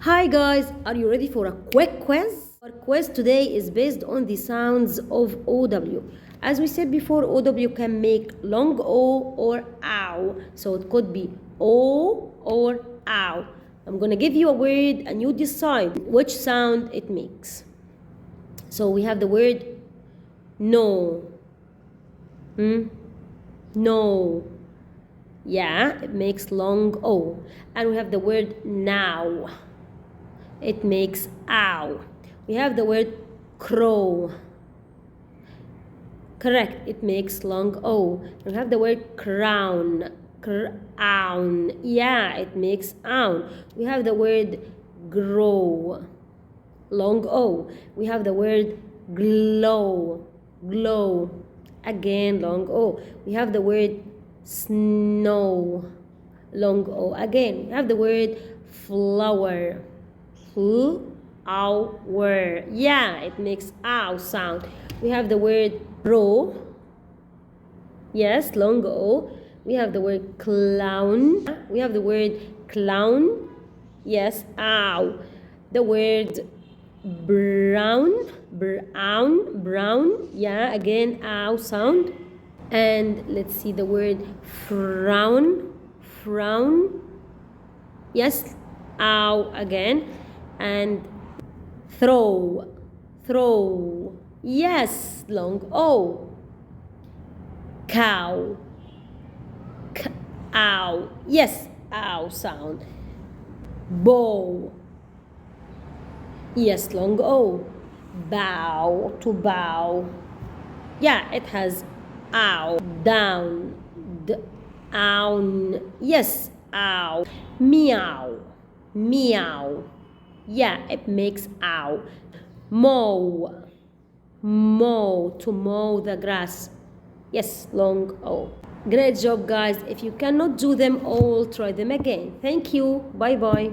Hi guys, are you ready for a quick quiz? Our quiz today is based on the sounds of OW. As we said before, OW can make long O or ow. So it could be O or ow. I'm gonna give you a word and you decide which sound it makes. So we have the word no. No. Yeah, it makes long O. And we have the word now. It makes ow. We have the word crow. Correct, it makes long O. We have the word crown. Crown. Yeah, it makes own. We have the word grow. Long O. We have the word glow. Glow. Again, long O. We have the word snow. Long O. Again, we have the word flower. Flower. Yeah, it makes ow sound. We have the word row. Yes, long O. We have the word clown. We have the word clown. Yes, ow. The word brown. Brown. Yeah, again, ow sound. And let's see the word frown. Frown. Yes, ow again. And throw. Yes, long O. Cow. Ow. Yes, ow sound. Bow. Yes, long O. Bow, to bow. Yeah, it has ow. Down. Down. Yes, ow. Meow. Yeah, it makes ow. Mow. To mow the grass. Yes, long O. Great job, guys. If you cannot do them all, try them again. Thank you. Bye bye.